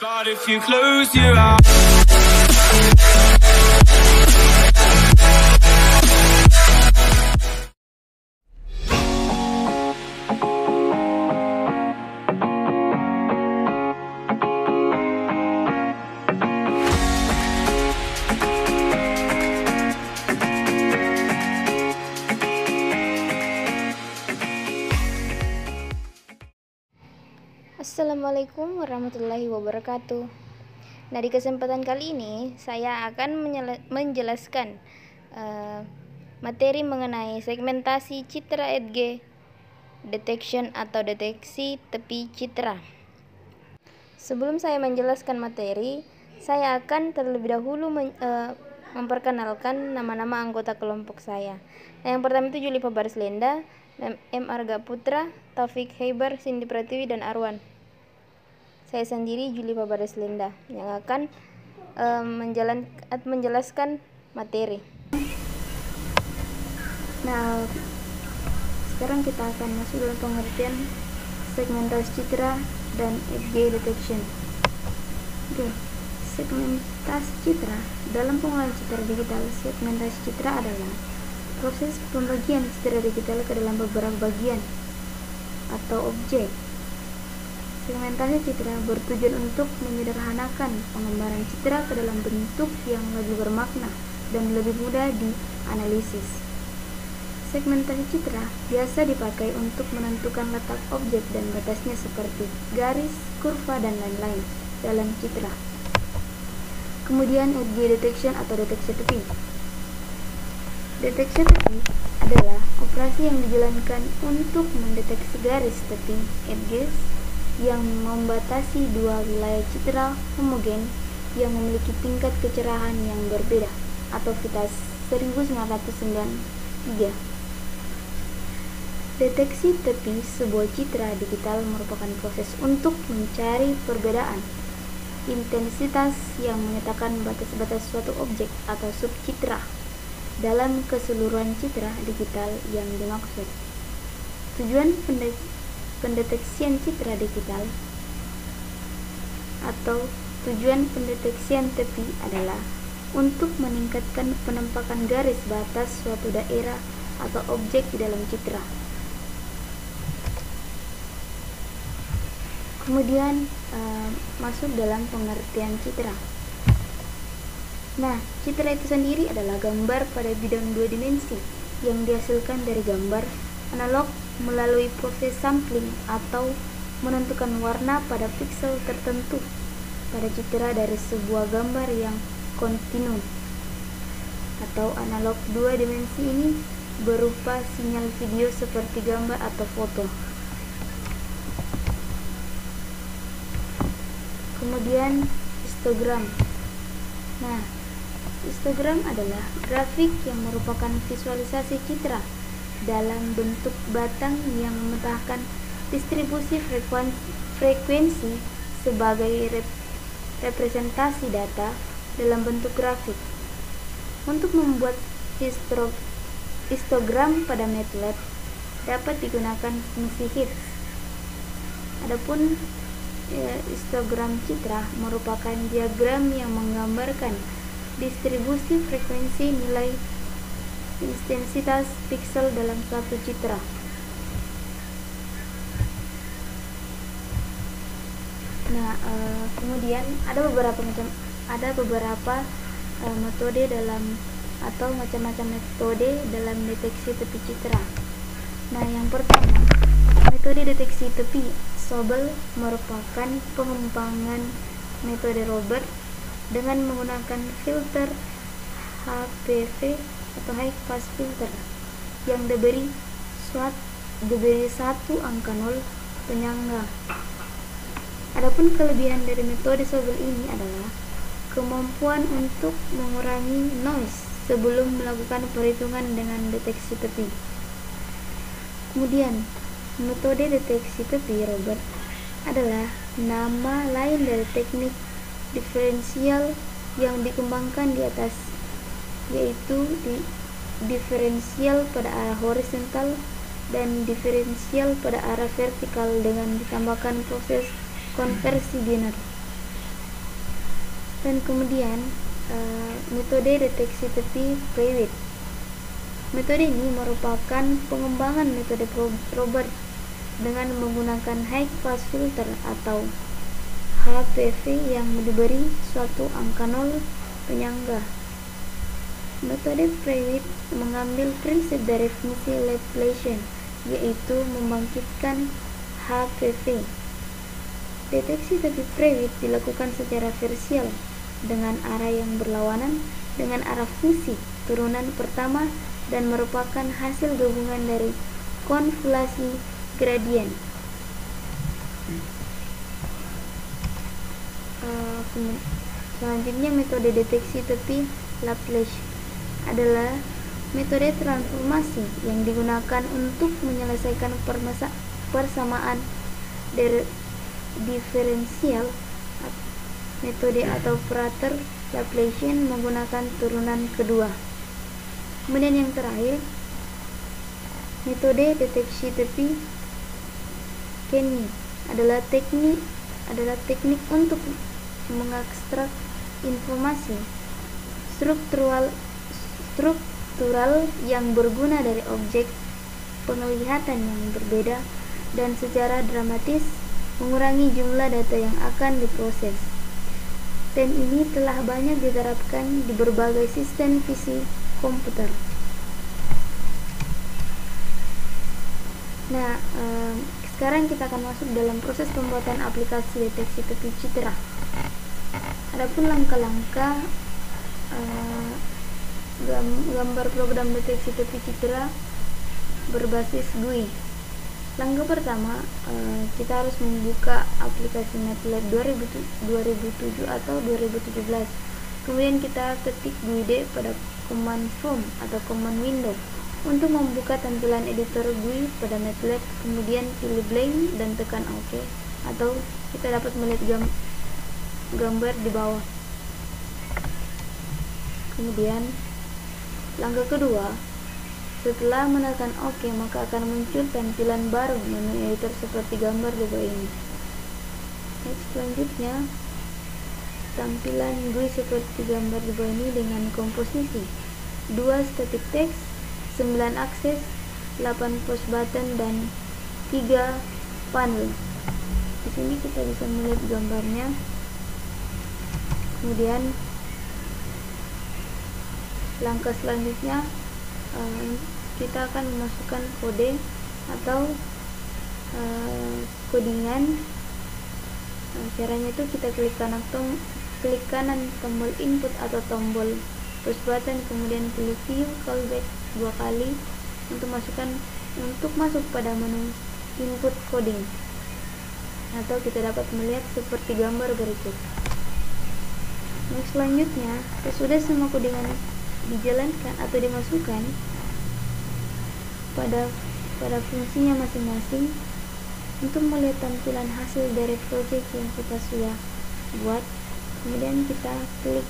But if you close your eyes. Assalamualaikum warahmatullahi wabarakatuh. Nah, di kesempatan kali ini saya akan menjelaskan materi mengenai segmentasi citra edge detection atau deteksi tepi citra. Sebelum saya menjelaskan materi, saya akan terlebih dahulu memperkenalkan nama-nama anggota kelompok saya. Nah, yang pertama itu Julipa Barslenda, M. Arga Putra, Taufik Heibar, Cindy Pratiwi, dan Arwan. Saya sendiri Julipa Barslenda yang akan menjelaskan materi. Nah, sekarang kita akan masuk dalam pengertian segmentasi citra dan edge detection. Oke, segmentasi citra. Dalam pengolahan citra digital, segmentasi citra adalah proses pembagian citra digital ke dalam beberapa bagian atau objek. Segmentasi citra bertujuan untuk menyederhanakan pengembaraan citra ke dalam bentuk yang lebih bermakna dan lebih mudah dianalisis. Segmentasi citra biasa dipakai untuk menentukan letak objek dan batasnya seperti garis, kurva, dan lain-lain dalam citra. Kemudian edge detection atau deteksi tepi. Deteksi tepi adalah operasi yang dijalankan untuk mendeteksi garis tepi edges yang membatasi dua wilayah citra homogen yang memiliki tingkat kecerahan yang berbeda atau Vitas 1993. Deteksi tepi sebuah citra digital merupakan proses untuk mencari perbedaan intensitas yang menyatakan batas-batas suatu objek atau subcitra dalam keseluruhan citra digital yang dimaksud. Tujuan pendeteksian citra digital atau tujuan pendeteksian tepi adalah untuk meningkatkan penampakan garis batas suatu daerah atau objek di dalam citra. Kemudian masuk dalam pengertian citra. Nah, citra itu sendiri adalah gambar pada bidang dua dimensi yang dihasilkan dari gambar analog melalui proses sampling atau menentukan warna pada piksel tertentu pada citra dari sebuah gambar yang kontinu atau analog dua dimensi ini berupa sinyal video seperti gambar atau foto. Kemudian histogram. Nah, histogram adalah grafik yang merupakan visualisasi citra dalam bentuk batang yang memetakan distribusi frekuensi sebagai representasi data dalam bentuk grafik. Untuk membuat histogram pada MATLAB dapat digunakan fungsi HITS. Adapun histogram citra merupakan diagram yang menggambarkan distribusi frekuensi nilai intensitas piksel dalam suatu citra. Nah, kemudian ada beberapa metode dalam atau macam-macam metode dalam deteksi tepi citra. Nah, yang pertama, metode deteksi tepi Sobel merupakan pengembangan metode Robert dengan menggunakan filter HPV atau high pass filter yang diberi satu angka 0 penyangga. Adapun kelebihan dari metode Sobel ini adalah kemampuan untuk mengurangi noise sebelum melakukan perhitungan dengan deteksi tepi. Kemudian, metode deteksi tepi Robert adalah nama lain dari teknik diferensial yang dikembangkan di atas, yaitu diferensial pada arah horizontal dan diferensial pada arah vertikal dengan ditambahkan proses konversi biner. Dan kemudian metode deteksi tepi Prewitt. Metode ini merupakan pengembangan metode Robert dengan menggunakan high pass filter atau HPV yang diberi suatu angka 0 penyangga. Metode Prewitt mengambil prinsip dari fungsi Laplacian, yaitu membangkitkan HPV. Deteksi tepi Prewitt dilakukan secara versial dengan arah yang berlawanan dengan arah fungsi turunan pertama dan merupakan hasil gabungan dari konvolasi gradien. Selanjutnya, metode deteksi tepi Laplace adalah metode transformasi yang digunakan untuk menyelesaikan persamaan diferensial. Metode atau operator Laplacian menggunakan turunan kedua. Kemudian yang terakhir, metode deteksi tepi Kenny adalah teknik untuk mengekstrak informasi struktural yang berguna dari objek penglihatan yang berbeda dan secara dramatis mengurangi jumlah data yang akan diproses. Dan ini telah banyak diterapkan di berbagai sistem fisik komputer. Nah, sekarang kita akan masuk dalam proses pembuatan aplikasi deteksi tepi citra. Adapun langkah-langkah gambar program deteksi tepi citra berbasis GUI. Langkah pertama, kita harus membuka aplikasi MATLAB 2007 atau 2017. Kemudian kita ketik GUID pada command prompt atau command window. Untuk membuka tampilan editor GUI pada MATLAB, kemudian pilih blank dan tekan OK, atau kita dapat melihat gambar di bawah. Kemudian langkah kedua, setelah menekan OK, maka akan muncul tampilan baru menu editor seperti gambar di bawah ini. Selanjutnya, tampilan GUI seperti gambar di bawah ini dengan komposisi 2 static text, 9 akses, 8 push button, dan 3 panel. Di sini kita bisa melihat gambarnya. Kemudian langkah selanjutnya, kita akan memasukkan kode atau codingan. Caranya itu kita klik kanan tombol input atau tombol push button, kemudian pilih view callback 2 kali untuk masuk pada menu input coding, atau kita dapat melihat seperti gambar berikut. Selanjutnya, sesudah semua codingan dijalankan atau dimasukkan pada fungsinya masing-masing, untuk melihat tampilan hasil dari project yang kita sudah buat, kemudian kita klik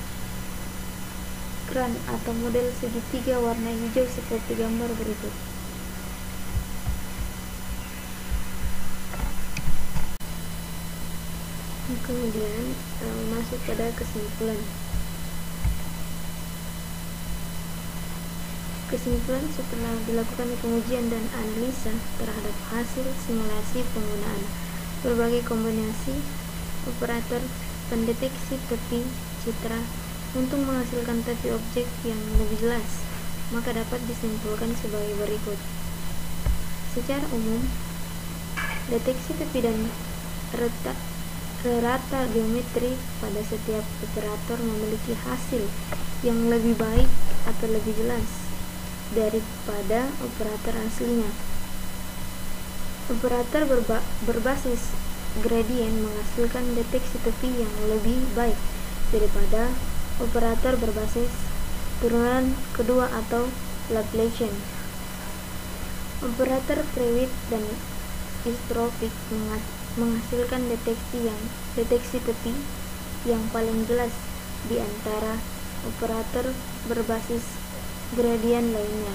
run atau model segitiga warna hijau seperti gambar berikut. Kemudian masuk pada kesimpulan. Kesimpulan setelah dilakukan pengujian dan analisa terhadap hasil simulasi penggunaan berbagai kombinasi operator pendeteksi tepi citra untuk menghasilkan tepi objek yang lebih jelas, maka dapat disimpulkan sebagai berikut. Secara umum, deteksi tepi dan rata geometri pada setiap operator memiliki hasil yang lebih baik atau lebih jelas daripada operator aslinya. Operator berbasis gradien menghasilkan deteksi tepi yang lebih baik daripada operator berbasis turunan kedua atau Laplacian. Operator Prewitt dan Isotropik menghasilkan deteksi tepi yang paling jelas di antara operator berbasis gradien lainnya.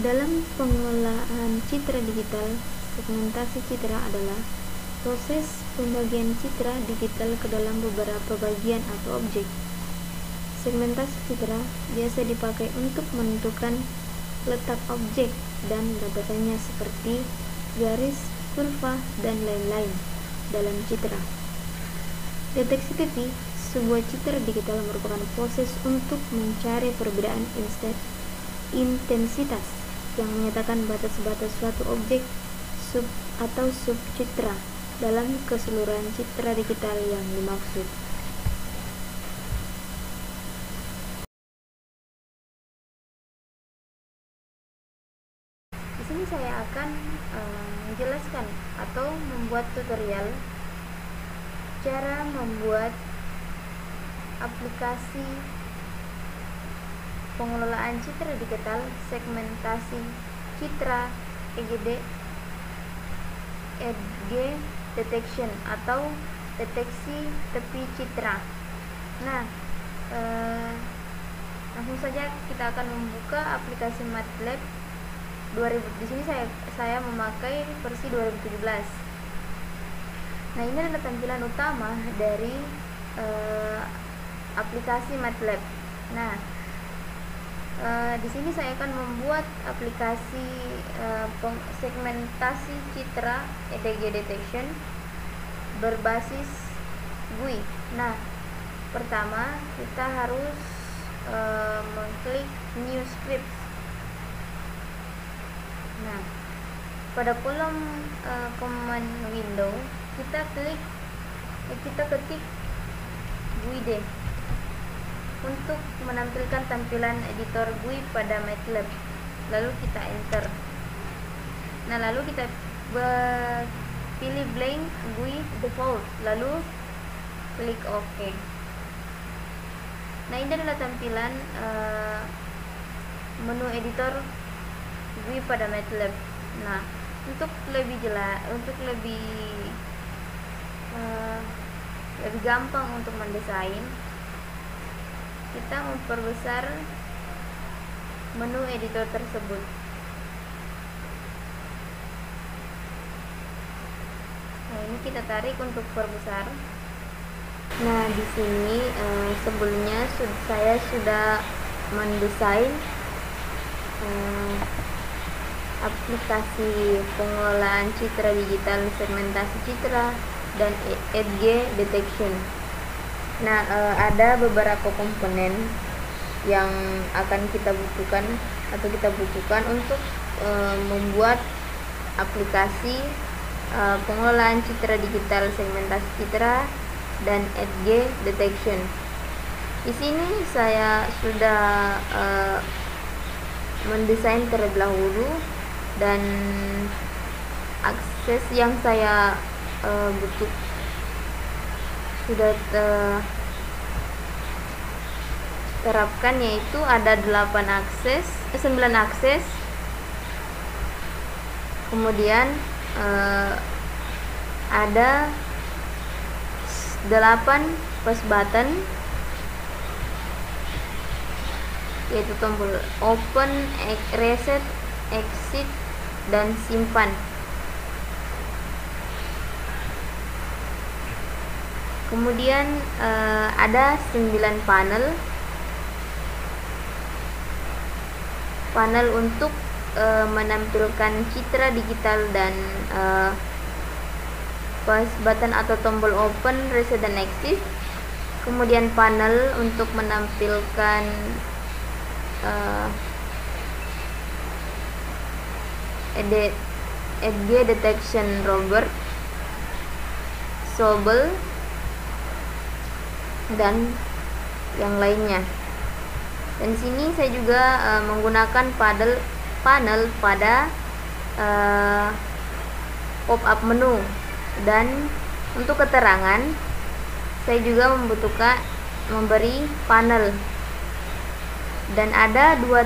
Dalam pengolahan citra digital, segmentasi citra adalah proses pembagian citra digital ke dalam beberapa bagian atau objek. Segmentasi citra biasa dipakai untuk menentukan letak objek dan batasnya seperti garis, kurva, dan lain-lain dalam citra. Deteksi titik sebuah citra digital merupakan proses untuk mencari perbedaan intensitas yang menyatakan batas-batas suatu objek atau subcitra dalam keseluruhan citra digital yang dimaksud. Di sini saya akan menjelaskan atau membuat tutorial cara membuat aplikasi pengelolaan citra digital, segmentasi citra, edge detection atau deteksi tepi citra. Nah, langsung saja kita akan membuka aplikasi MATLAB 2000. Di sini saya memakai versi 2017. Nah, ini adalah tampilan utama dari aplikasi MATLAB. Nah, di sini saya akan membuat aplikasi segmentasi citra edge detection berbasis GUI. Nah, pertama kita harus mengklik new script. Nah, pada kolom command window kita ketik GUID untuk menampilkan tampilan editor GUI pada MATLAB. Lalu kita enter. Nah, lalu kita pilih blank GUI default, lalu klik OK. Nah, ini adalah tampilan menu editor GUI pada MATLAB. Nah, untuk lebih jelas, untuk lebih gampang untuk mendesain, kita memperbesar menu editor tersebut. Nah, ini kita tarik untuk perbesar. Nah, di sini sebelumnya saya sudah mendesain aplikasi pengelolaan citra digital, segmentasi citra, dan edge detection. Nah, ada beberapa komponen yang akan kita butuhkan untuk membuat aplikasi pengelolaan citra digital, segmentasi citra, dan edge detection. Di sini saya sudah mendesain terlebih dahulu, dan akses yang saya butuh sudah terapkan, yaitu ada 9 akses. Kemudian ada 8 push button, yaitu tombol open, reset, exit, dan simpan. Kemudian ada 9 panel untuk menampilkan citra digital dan push button atau tombol open, reset, dan exit. Kemudian panel untuk menampilkan edge detection robot, Sobel, dan yang lainnya. Dan sini saya juga menggunakan panel pada pop-up menu, dan untuk keterangan saya juga memberi panel, dan ada 2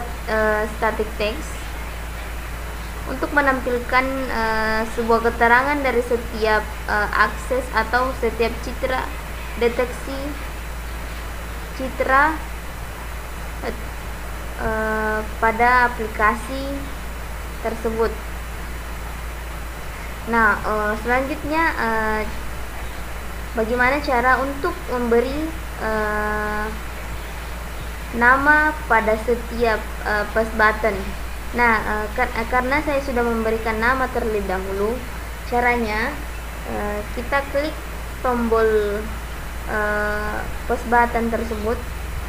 static text untuk menampilkan sebuah keterangan dari setiap akses atau setiap citra deteksi citra pada aplikasi tersebut. Nah, selanjutnya bagaimana cara untuk memberi nama pada setiap push button. Nah, karena saya sudah memberikan nama terlebih dahulu, caranya kita klik tombol push button tersebut,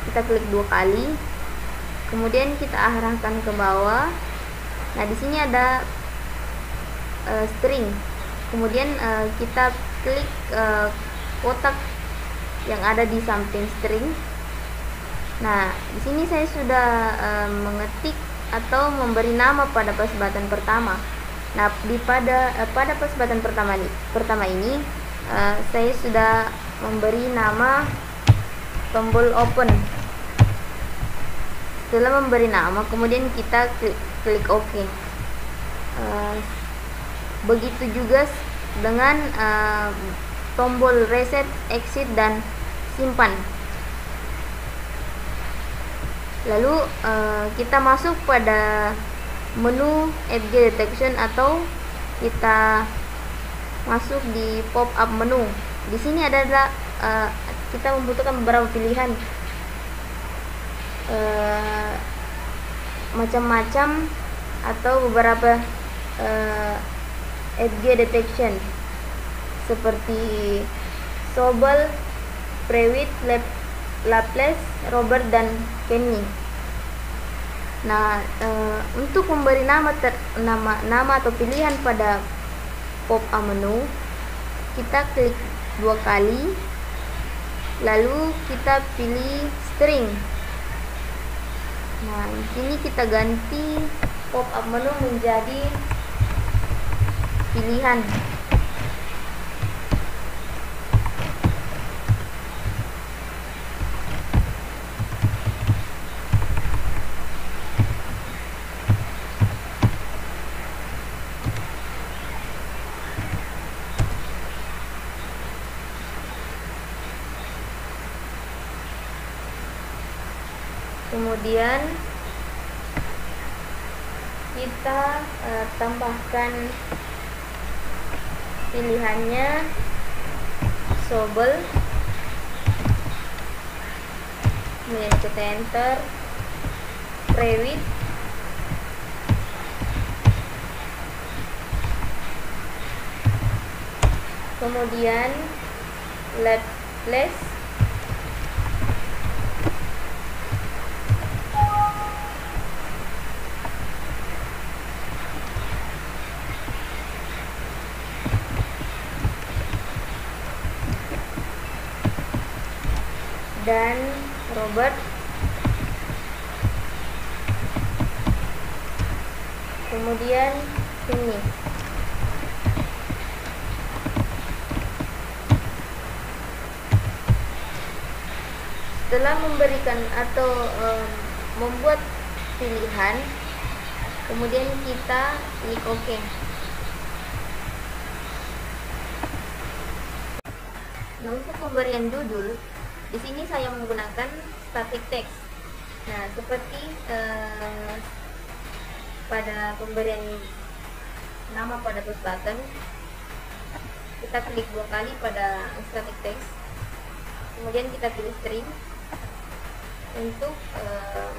kita klik 2 kali, kemudian kita arahkan ke bawah. Nah, di sini ada string, kemudian kita klik kotak yang ada di samping string. Nah, di sini saya sudah mengetik atau memberi nama pada push button pertama. Nah, pada push button pertama ini saya sudah memberi nama tombol open. Setelah memberi nama, kemudian kita klik OK. Begitu juga dengan tombol reset, exit, dan simpan. Lalu kita masuk pada menu FG detection atau kita masuk di pop up menu. Di sini adalah kita membutuhkan beberapa pilihan, macam-macam atau beberapa FG detection seperti Sobel, Prewitt, Laplace, Robert, dan Kenny. Nah, untuk memberi nama atau pilihan pada pop up menu, kita klik 2 kali, lalu kita pilih string. Nah, di sini kita ganti pop up menu menjadi pilihan. Kemudian kita tambahkan pilihannya Sobel, kemudian kita enter Prewitt, kemudian Laplace, dan Robert. Kemudian ini setelah memberikan atau membuat pilihan, kemudian kita klik OK. Nah, untuk pemberian judul, di sini saya menggunakan static text. Nah, seperti pada pemberian nama pada push button, kita klik 2 kali pada static text, kemudian kita pilih string untuk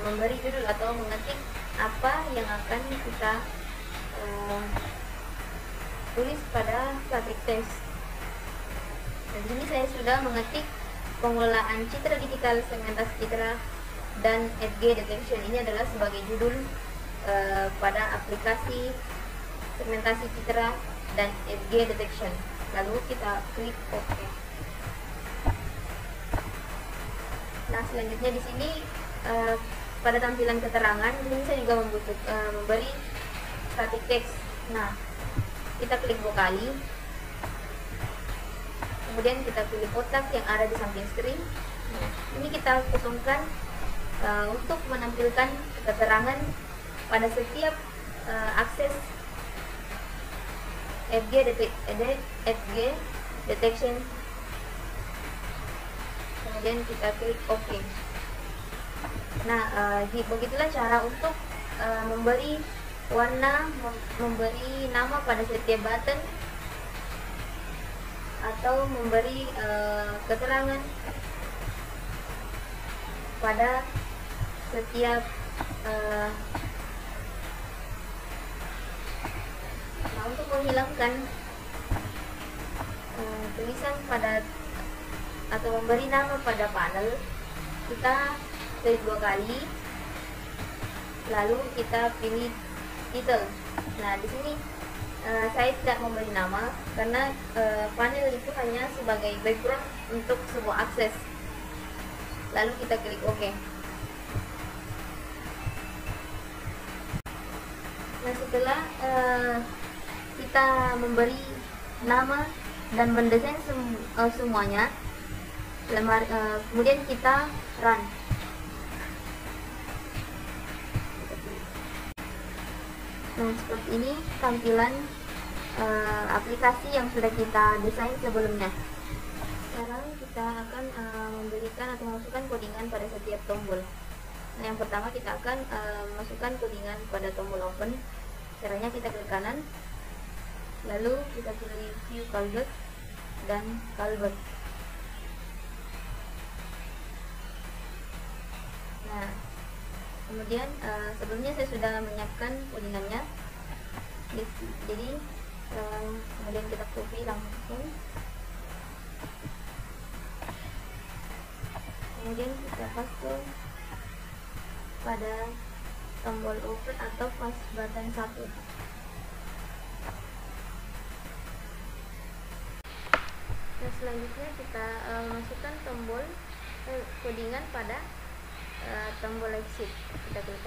memberi judul atau mengetik apa yang akan kita tulis pada static text. Dan di sini saya sudah mengetik pengelolaan citra digital, segmentasi citra, dan FG detection. Ini adalah sebagai judul pada aplikasi segmentasi citra dan FG detection. Lalu kita klik OK. Nah, selanjutnya di sini pada tampilan keterangan, ini saya juga memberi static text. Nah, kita klik 2 kali. Kemudian kita pilih kotak yang ada di samping string. Nah, ini kita kosongkan untuk menampilkan keterangan pada setiap akses FG detection. Kemudian kita klik OK. Nah, begitulah cara untuk memberi warna, memberi nama pada setiap button atau memberi keterangan pada setiap untuk menghilangkan tulisan pada atau memberi nama pada panel, kita klik 2 kali, lalu kita pilih title. Nah, di sini saya tidak memberi nama karena panel itu hanya sebagai background untuk sebuah akses. Lalu kita klik OK. Nah, setelah kita memberi nama dan mendesain semuanya, kemudian kita run. Nah, seperti ini tampilan aplikasi yang sudah kita desain sebelumnya. Sekarang kita akan memberikan atau memasukkan codingan pada setiap tombol. Nah, yang pertama kita akan masukkan codingan pada tombol open. Caranya kita klik kanan, lalu kita pilih view callback dan callback. Nah, kemudian sebelumnya saya sudah menyiapkan codingannya, jadi kemudian kita copy langsung, kemudian kita paste pada tombol open atau paste button 1. Nah, selanjutnya kita masukkan tombol codingan pada tombol exit. Kita klik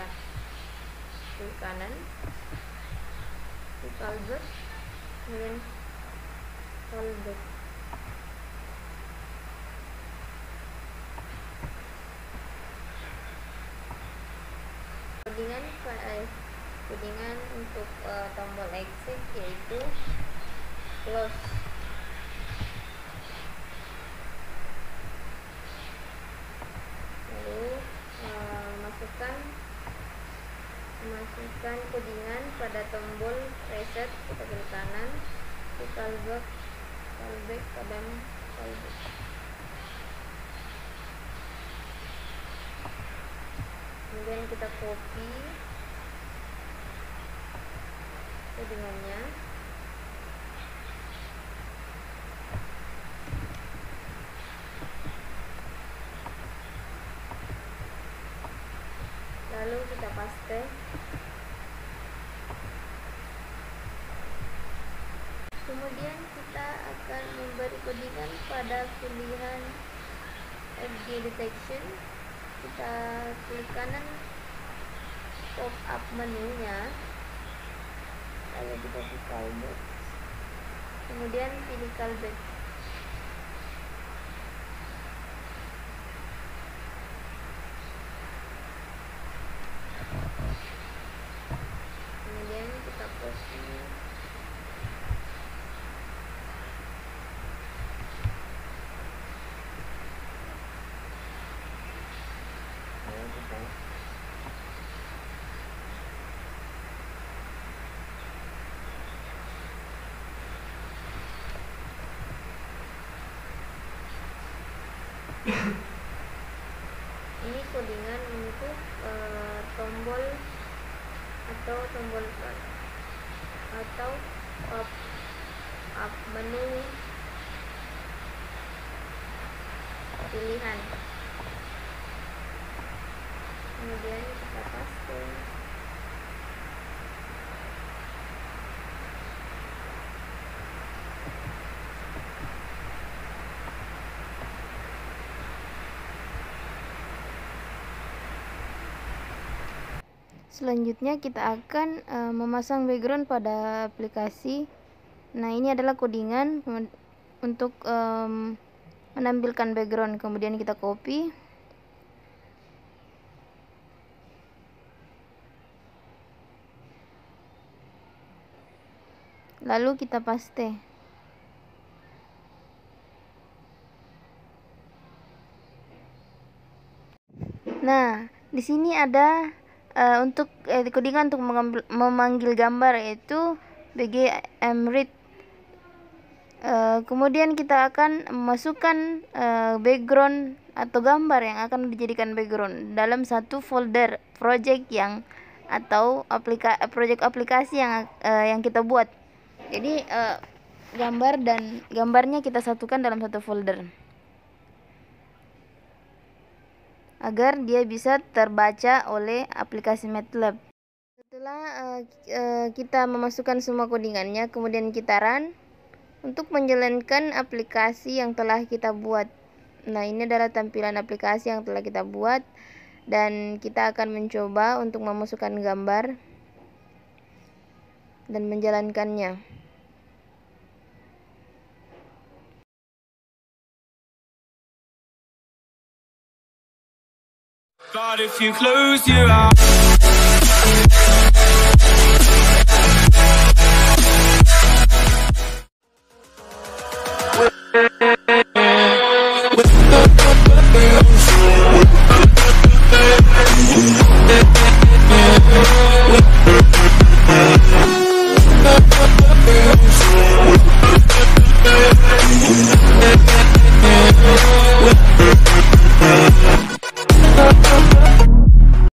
kanan, klik callback, kemudian callback. Codingan untuk tombol exit yaitu close. Lalu masukkan codingan pada tombol reset. Kita klik kanan, klik callback, dan callback. Kemudian kita copy codingannya, lalu kita paste. Kemudian kita akan memberi codingan pada pilihan FG detection. Kita klik kanan pop up menunya, lalu kita pilih callback, kemudian pilih callback. Kemudian kita copy, lalu kita ini codingan untuk tombol atau pop up menu pilihan. Kemudian kita paste. Selanjutnya kita akan memasang background pada aplikasi. Nah, ini adalah codingan untuk menampilkan background. Kemudian kita copy, lalu kita paste. Nah, di sini ada untuk codingan untuk memanggil gambar, yaitu BG Emrit. Kemudian kita akan memasukkan background atau gambar yang akan dijadikan background dalam satu folder project yang atau project aplikasi yang kita buat. Jadi gambar dan gambarnya kita satukan dalam satu folder agar dia bisa terbaca oleh aplikasi MATLAB. Setelah kita memasukkan semua codingannya, kemudian kita run untuk menjalankan aplikasi yang telah kita buat. Nah, ini adalah tampilan aplikasi yang telah kita buat, dan kita akan mencoba untuk memasukkan gambar dan menjalankannya. But if you close your eyes